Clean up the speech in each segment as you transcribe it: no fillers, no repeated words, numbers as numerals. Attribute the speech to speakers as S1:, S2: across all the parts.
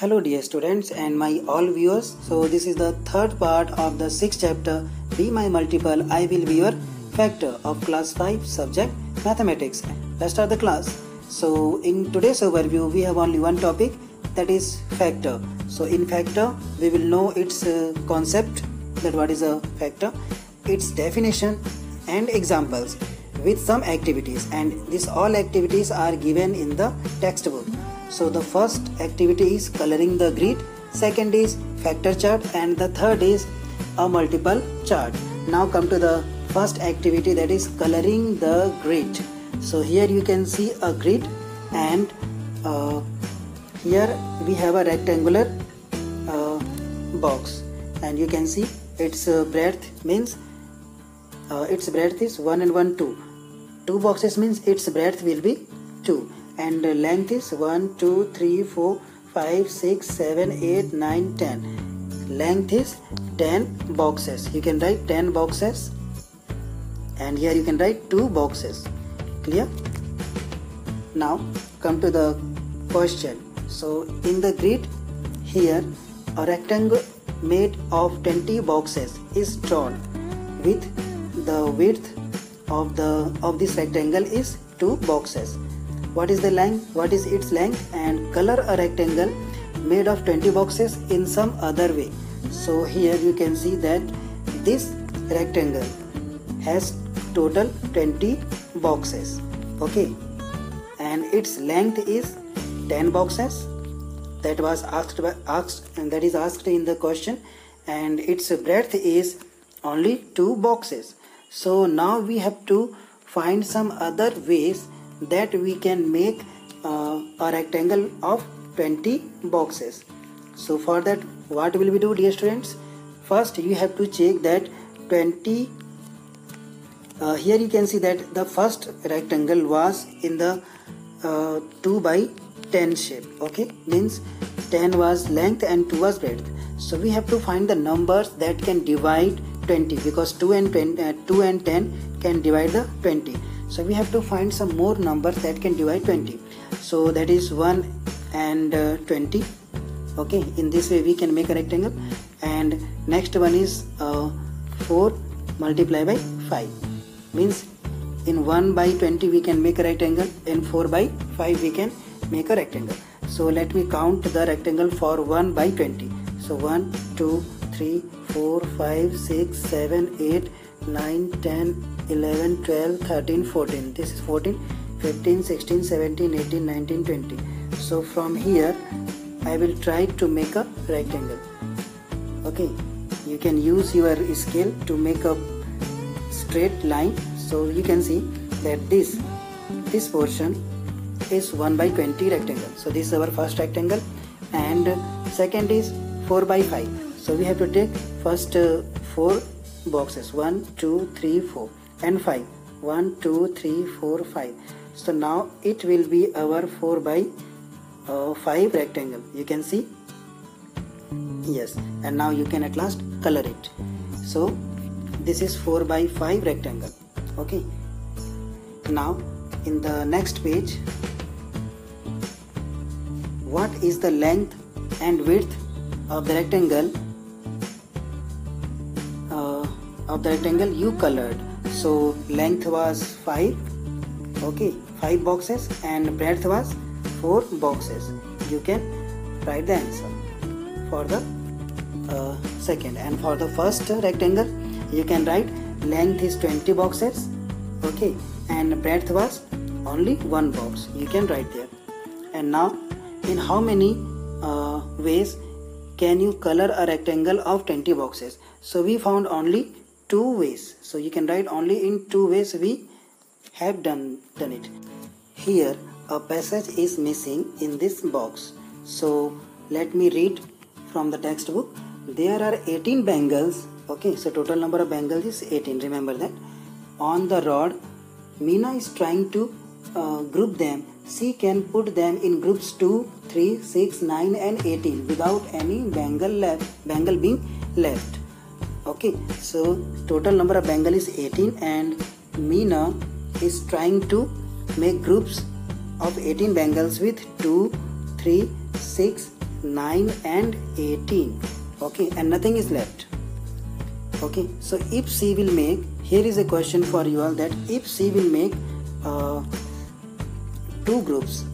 S1: Hello dear students and my all viewers. So this is the third part of the sixth chapter, Be My Multiple, I Will Be Your Factor of class 5 subject Mathematics. Let's start the class. So in today's overview we have only one topic, that is factor. So in factor we will know its concept, that what is a factor, its definition and examples with some activities, and these all activities are given in the textbook. So the first activity is coloring the grid, second is factor chart, and the third is a multiple chart. Now come to the first activity, that is coloring the grid. So here you can see a grid, and here we have a rectangular box, and you can see its breadth means its breadth is 1 and 1 2. Two boxes means its breadth will be 2, and length is 1 2 3 4 5 6 7 8 9 10. Length is 10 boxes. You can write 10 boxes, and here you can write 2 boxes. Clear? Now come to the question. So in the grid, here a rectangle made of 20 boxes is drawn with the width of this rectangle is 2 boxes. What is the length? What is its length? And color a rectangle made of 20 boxes in some other way. So here you can see that this rectangle has total 20 boxes. Okay, and its length is 10 boxes. That was asked in the question, and its breadth is only 2 boxes. So now we have to find some other ways that we can make a rectangle of 20 boxes. So for that, what will we do, dear students? First you have to check that 20 here you can see that the first rectangle was in the 2 by 10 shape. Okay, means 10 was length and 2 was breadth. So we have to find the numbers that can divide 20, because 2 and 10 can divide the 20. So we have to find some more numbers that can divide 20. So that is 1 and 20. Okay, in this way we can make a rectangle. And next one is 4 multiplied by 5. Means in 1 by 20 we can make a rectangle, in 4 by 5 we can make a rectangle. So let me count the rectangle for 1 by 20. So 1 2 3 4 5 6 7 8 9 10 11 12 13 14. This is 14 15 16 17 18 19 20. So from here I will try to make a rectangle. Okay, you can use your scale to make a straight line. So you can see that this portion is 1 by 20 rectangle. So this is our first rectangle, and second is 4 by 5. So we have to take first 4 boxes, 1 2 3 4 and 5, 1 2 3 4 5. So now it will be our 4 by 5 rectangle. You can see, yes, and now you can at last color it. So this is 4 by 5 rectangle. Okay, now in the next page, what is the length and width of the rectangle you colored? So length was 5, okay, 5 boxes, and breadth was 4 boxes. You can write the answer for the second. And for the first rectangle you can write length is 20 boxes, okay, and breadth was only 1 box. You can write there. And now, in how many ways can you color a rectangle of 20 boxes? So we found only 2 ways. So you can write only in 2 ways we have done it. Here a passage is missing in this box. So let me read from the textbook. There are 18 bangles. Okay, so total number of bangles is 18. Remember that. On the rod, Meena is trying to group them. She can put them in groups 2, 3, 6, 9 and 18 without any bangle being left. Okay, so total number of bangle is 18, and Meena is trying to make groups of 18 bangles with 2, 3, 6 9 and 18. Okay, and nothing is left. Okay, so if C will make, here is a question for you all, that if C will make two groups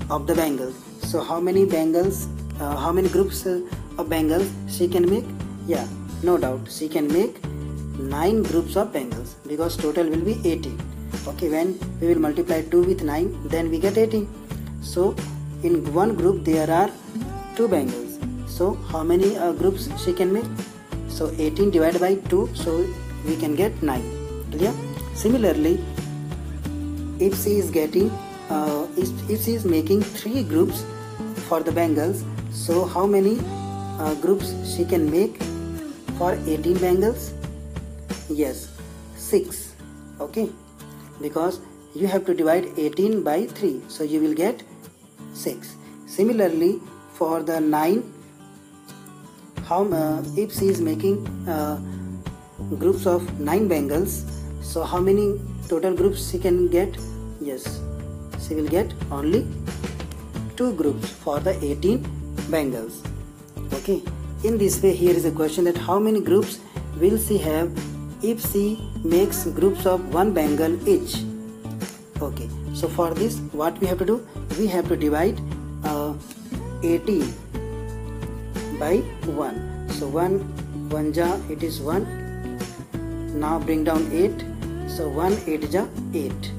S1: of the bangles, so how many bangles, how many groups of bangles she can make? Yeah, no doubt she can make 9 groups of bangles, because total will be 18. Okay, when we will multiply 2 with 9, then we get 18. So in one group there are 2 bangles. So how many groups she can make? So 18 divided by 2, so we can get 9. Clear? Similarly, if she is getting, if she is making 3 groups for the bangles, so how many groups she can make for 18 bangles? Yes, 6. Okay, because you have to divide 18 by 3, so you will get 6. Similarly, for the 9, if she is making groups of 9 bangles, so how many total groups she can get? Yes, she will get only 2 groups for the 18 bangles. Okay, in this way, here is a question that how many groups will she have if she makes groups of 1 bangle each. Okay, so for this what we have to do? We have to divide 18 by 1. So 1 ja, it is 1. Now bring down 8. So 1 8 ja 8.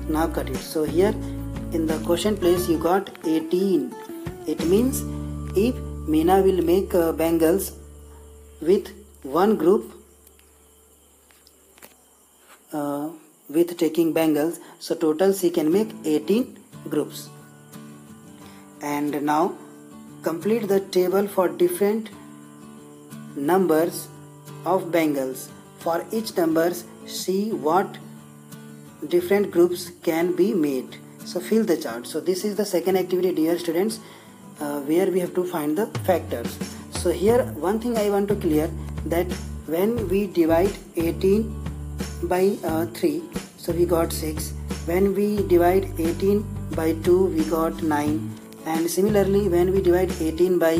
S1: Now cut it. So here in the question place you got 18. It means if Meena will make bangles with 1 group, with taking bangles, so total she can make 18 groups. And now complete the table for different numbers of bangles. For each numbers, see what different groups can be made. So fill the chart. So this is the second activity, dear students, where we have to find the factors. So here one thing I want to clear, that when we divide 18 by 3, so we got 6. When we divide 18 by 2, we got 9. And similarly, when we divide 18 by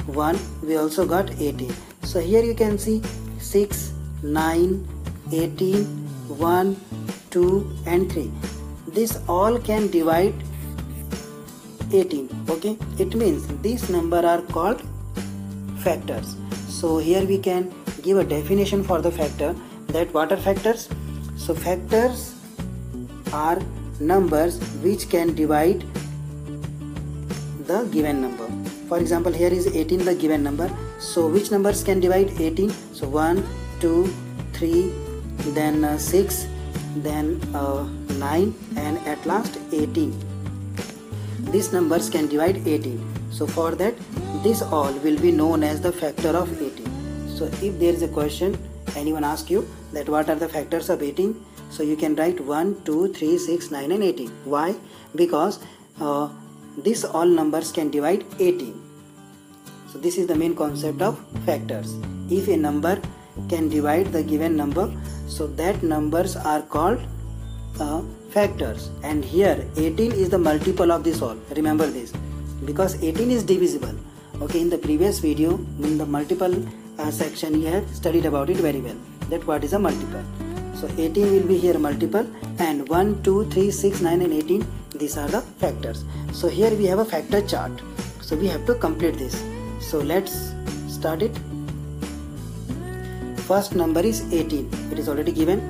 S1: 1, we also got 18. So here you can see 6, 9, 18, 1, 2 and 3. This all can divide 18. Okay, it means these numbers are called factors. So here we can give a definition for the factor, that what are factors? So factors are numbers which can divide the given number. For example, here is 18, the given number. So which numbers can divide 18? So 1, 2, 3, then 6, then 9 and at last 18. These numbers can divide 18. So for that, this all will be known as the factor of 18. So if there is a question, anyone asks you that what are the factors of 18, so you can write 1, 2, 3, 6, 9 and 18. Why? Because these all numbers can divide 18. So this is the main concept of factors. If a number can divide the given number, so that numbers are called factors. And here 18 is the multiple of this all. Remember this, because 18 is divisible. Okay, in the previous video, in the multiple section, you have studied about it very well, that what is a multiple. So 18 will be here multiple, and 1, 2, 3, 6, 9 and 18, these are the factors. So here we have a factor chart. So we have to complete this. So let's start it. First number is 18. It is already given.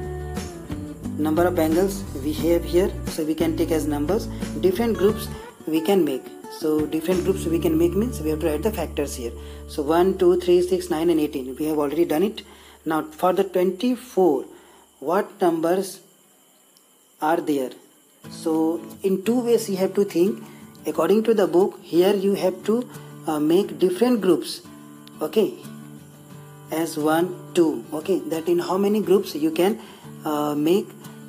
S1: Number of bangles we have here, so we can take as numbers. Different groups we can make. So different groups we can make means we have to write the factors here. So 1, 2, 3, 6, 9 and 18. We have already done it. Now for the 24, what numbers are there? So in two ways you have to think. According to the book, here you have to make different groups. Okay, as 1, 2. Okay, that in how many groups you can make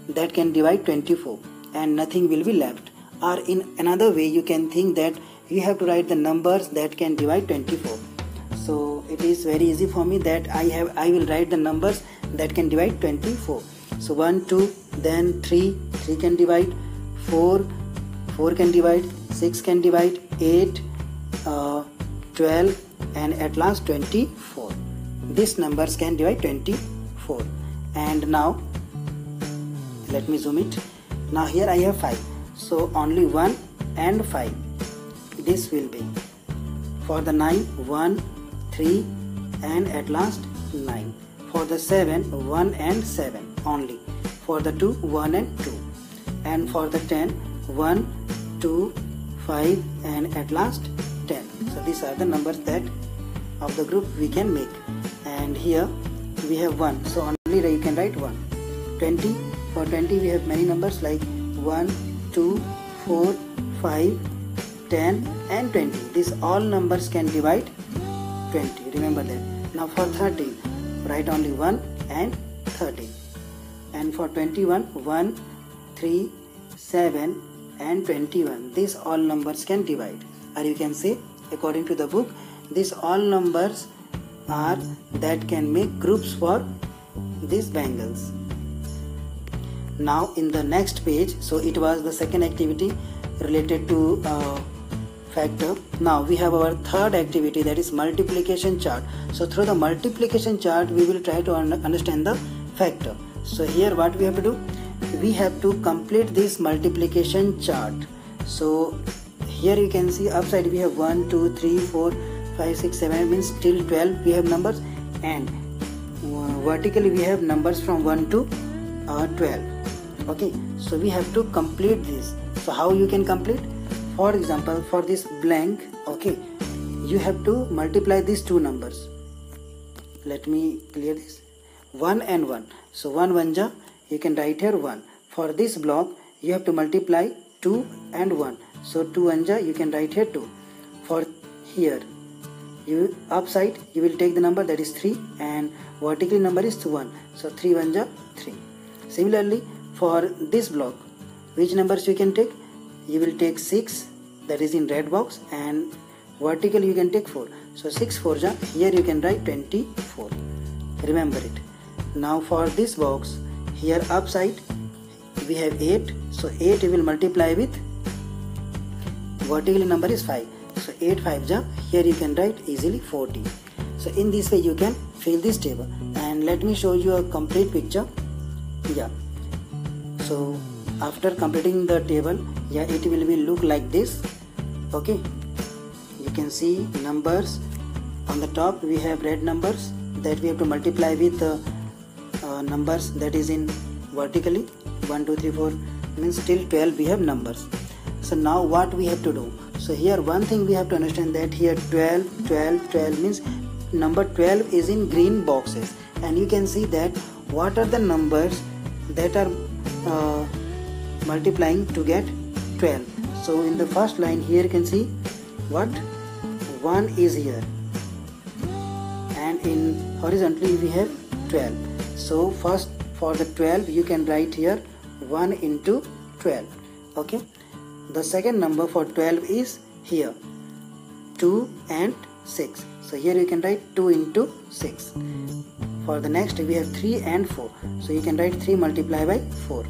S1: that can divide 24 and nothing will be left. Or in another way you can think that you have to write the numbers that can divide 24. So it is very easy for me that I will write the numbers that can divide 24. So 1, 2, then 3 can divide, 4 can divide, 6 can divide 8, 12 and at last 24. These numbers can divide 24. And now let me zoom it. Now here I have 5, so only 1 and 5 this will be. For the 9, 1, 3 and at last 9. For the 7, 1 and 7 only. For the 2, 1 and 2. And for the 10, 1, 2, 5 and at last 10. So these are the numbers that of the group we can make. And here we have 1, so only you can write 1. 20, for 20 we have many numbers like 1, 2, 4, 5, 10 and 20. These all numbers can divide 20, remember that. Now for 30, write only 1 and 13. And for 21, 1, 3, 7 and 21. These all numbers can divide, or you can say according to the book, these all numbers are that can make groups for these bangles. Now in the next page, so it was the second activity related to factor. Now we have our third activity, that is multiplication chart. So through the multiplication chart we will try to understand the factor. So here what we have to do, we have to complete this multiplication chart. So here you can see upside we have 1, 2, 3, 4, 5, 6, 7, means till 12 we have numbers, and vertically we have numbers from 1 to 12. Okay, so we have to complete this. So how you can complete? For example, for this blank, okay, you have to multiply these two numbers. Let me clear this. 1 and 1. So 1 1 you can write here 1. For this block you have to multiply 2 and 1. So 2 1 you can write here 2. For here, you upside you will take the number that is 3 and vertically number is 1. So 3 1 3. Similarly, for this block, which numbers you can take? You will take 6, that is in red box, and vertically you can take 4. So 6 4 here you can write 24. Remember it. Now for this box, here upside we have 8. So 8 you will multiply with vertically number is 5. So 8 5 here you can write easily 40. So in this way you can fill this table, and let me show you a complete picture. Yeah. So after completing the table, yeah, it will be look like this. Okay, you can see numbers on the top. We have red numbers that we have to multiply with numbers that is in vertically 1 2 3 4, means till 12 we have numbers. So now what we have to do? So here one thing we have to understand, that here 12 12 12 means number 12 is in green boxes, and you can see that what are the numbers that are multiplying to get 12. So in the first line here you can see what 1 is here, and in horizontally we have 12. So first for the 12 you can write here 1 into 12. Okay, the second number for 12 is here 2 and 6. So here you can write 2 into 6. For the next we have 3 and 4. So you can write 3 multiplied by 4.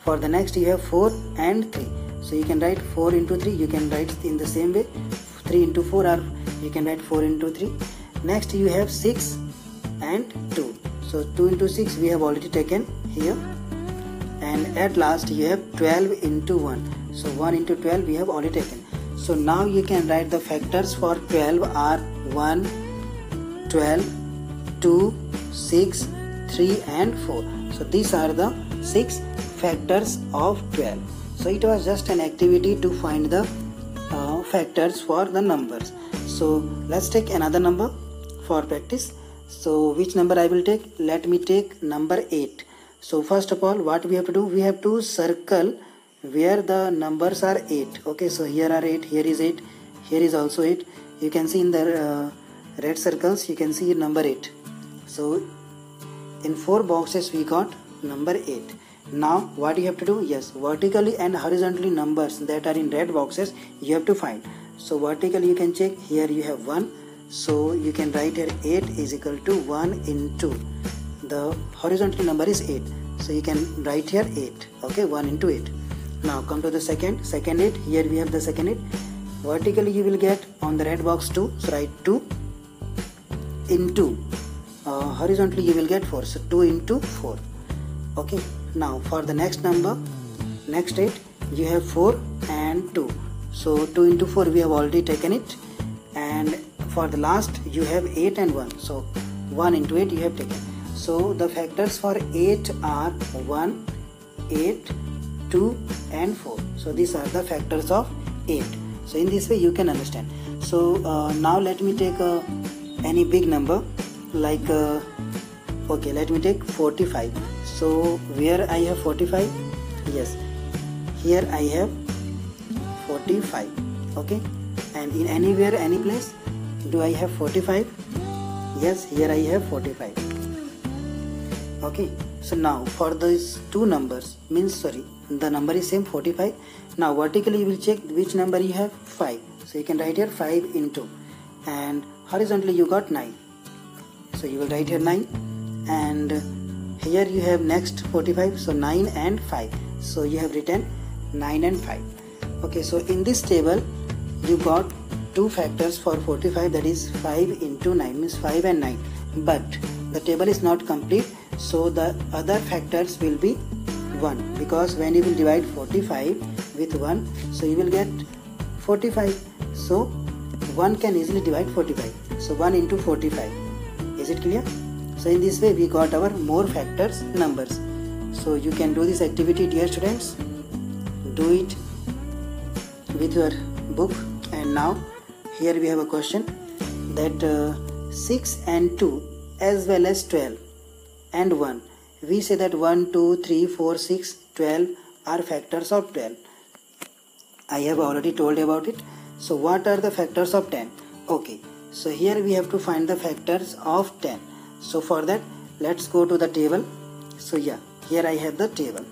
S1: For the next you have 4 and 3. So you can write 4 into 3. You can write in the same way 3 into 4, or you can write 4 into 3. Next you have 6 and 2. So 2 into 6 we have already taken here. And at last you have 12 into 1. So 1 into 12 we have already taken. So now you can write the factors for 12 are 1, 12, 2, 6, 3 and 4. So these are the 6 factors of 12. So it was just an activity to find the factors for the numbers. So let's take another number for practice. So which number I will take? Let me take number 8. So first of all, what we have to do? We have to circle where the numbers are 8. Okay, so here are 8, here is 8, here is also 8. You can see in the red circles, you can see number 8. So in 4 boxes we got number 8. Now what you have to do? Yes, vertically and horizontally numbers that are in red boxes you have to find. So vertically you can check, here you have 1. So you can write here 8 is equal to 1 into the horizontal number is 8. So you can write here 8. Okay, 1 into 8. Now come to the second 8. Here we have the second 8. Vertically you will get on the red box 2, so write 2 into horizontally you will get 4, so 2 into 4. Okay, now for the next number, next 8, you have 4 and 2, so 2 into 4 we have already taken it, and for the last you have 8 and 1, so 1 into 8 you have taken. So the factors for 8 are 1, 8, 2 and 4. So these are the factors of 8. So in this way you can understand. So now let me take any big number, like okay, let me take 45. So where I have 45? Yes, here I have 45. Okay, and in anywhere, any place, do I have 45? Yes, here I have 45. Okay, so now for these two numbers, means sorry, the number is same 45. Now vertically you will check which number you have, 5. So you can write here 5 into, and horizontally you got 9. So you will write here 9, and here you have next 45, so 9 and 5. So you have written 9 and 5. Okay, so in this table you got two factors for 45, that is 5 into 9, means 5 and 9. But the table is not complete, so the other factors will be 1, because when you will divide 45 with 1, so you will get 45. So 1 can easily divide 45. So 1 into 45. Is it clear? So in this way we got our more factors numbers. So you can do this activity, dear students. Do it with your book. And now here we have a question that 6 and 2 as well as 12 and 1. We say that 1, 2, 3, 4, 6, 12 are factors of 12. I have already told about it. So what are the factors of 10? Okay, so here we have to find the factors of 10. So for that, let's go to the table. So yeah, here I have the table.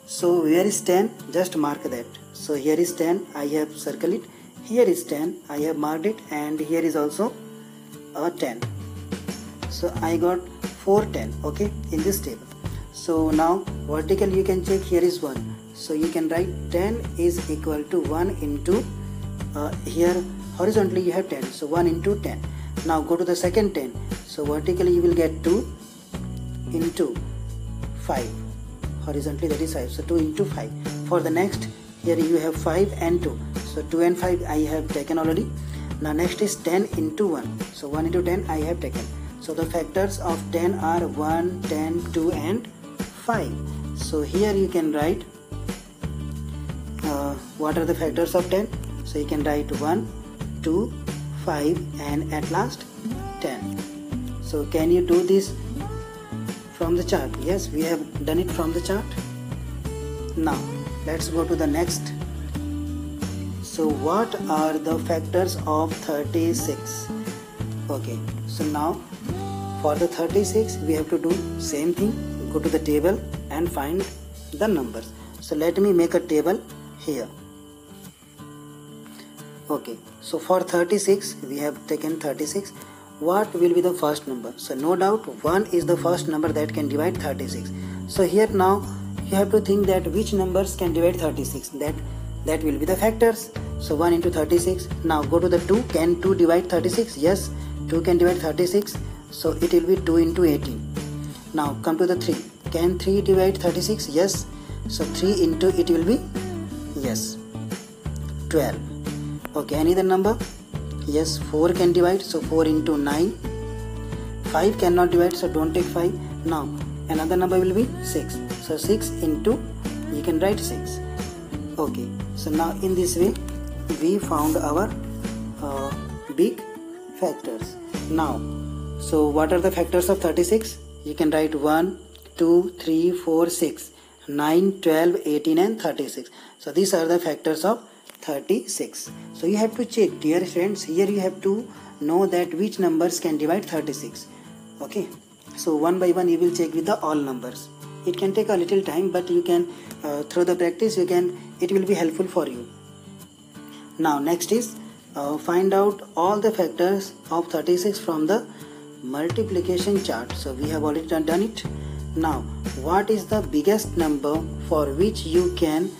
S1: So where is 10? Just mark that. So here is 10, I have circled it. Here is 10, I have marked it, and here is also a 10. So I got 4 10, okay, in this table. So now vertical you can check, here is 1. So you can write 10 is equal to 1 into here horizontally you have 10, so 1 into 10. Now go to the second 10. So vertically you will get 2 into 5, horizontally that is 5, so 2 into 5. For the next, here you have 5 and 2, so 2 and 5 I have taken already. Now next is 10 into 1, so 1 into 10 I have taken. So the factors of 10 are 1, 10, 2 and 5. So here you can write what are the factors of 10. So you can write 1, 2, 5 and at last 10. So can you do this from the chart? Yes, we have done it from the chart. Now let's go to the next. So what are the factors of 36? Okay, so now for the 36 we have to do same thing. Go to the table and find the numbers. So let me make a table here. Okay, so for 36 we have taken 36. What will be the first number? So no doubt 1 is the first number that can divide 36. So here now you have to think that which numbers can divide 36. That will be the factors. So 1 into 36. Now go to the 2. Can 2 divide 36? Yes, 2 can divide 36. So it will be 2 into 18. Now come to the 3. Can 3 divide 36? Yes. So 3 into it will be, yes, 12. Okay, any other number? Yes, 4 can divide, so 4 into 9. 5 cannot divide, so don't take 5. Now another number will be 6. So 6 into, you can write 6. Okay, so now in this way we found our big factors. Now, so what are the factors of 36? You can write 1, 2, 3, 4, 6, 9, 12, 18 and 36. So these are the factors of 36. So you have to check, dear friends, here you have to know that which numbers can divide 36. Okay, so one by one you will check with the all numbers. It can take a little time, but you can through the practice it will be helpful for you. Now next is find out all the factors of 36 from the multiplication chart. So we have already done it. Now what is the biggest number for which you can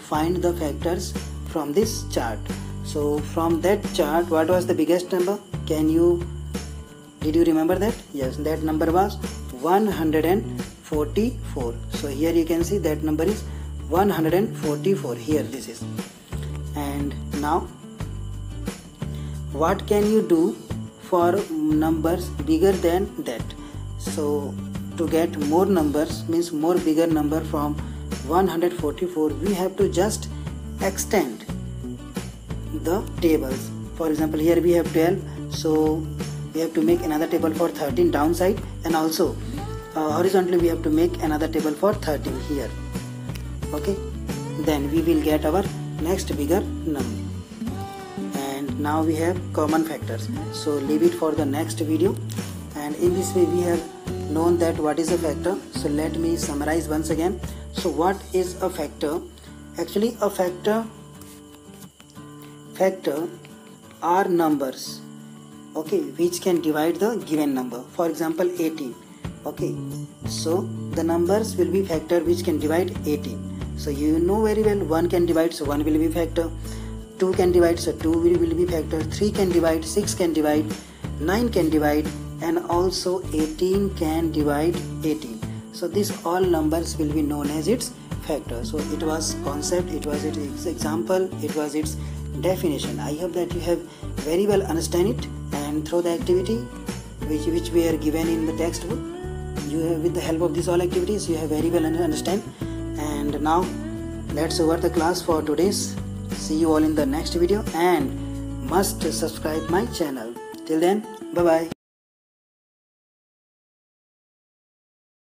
S1: find the factors from this chart. So from that chart, what was the biggest number? Did you remember that? Yes, that number was 144. So here you can see that number is 144. Here this is. And now what can you do for numbers bigger than that? So to get more numbers, means more bigger number from 144, we have to just extend the tables. For example, here we have 12, so we have to make another table for 13 downside, and also horizontally we have to make another table for 13 here. Okay, then we will get our next bigger number. And now we have common factors, so leave it for the next video. And in this way we have known that what is a factor. So let me summarize once again. So what is a factor? Actually a factor are numbers, okay, which can divide the given number. For example 18. Okay, so the numbers will be factor which can divide 18. So you know very well 1 can divide, so 1 will be factor. 2 can divide, so 2 will be factor. 3 can divide, 6 can divide, 9 can divide, and also 18 can divide 18. So these all numbers will be known as its factor. So it was concept, it was its example, it was its definition. I hope that you have very well understand it, and through the activity which we are given in the textbook, you have, with the help of these all activities, you have very well understand. And now that's over the class for today's. See you all in the next video, and must subscribe my channel. Till then, bye bye.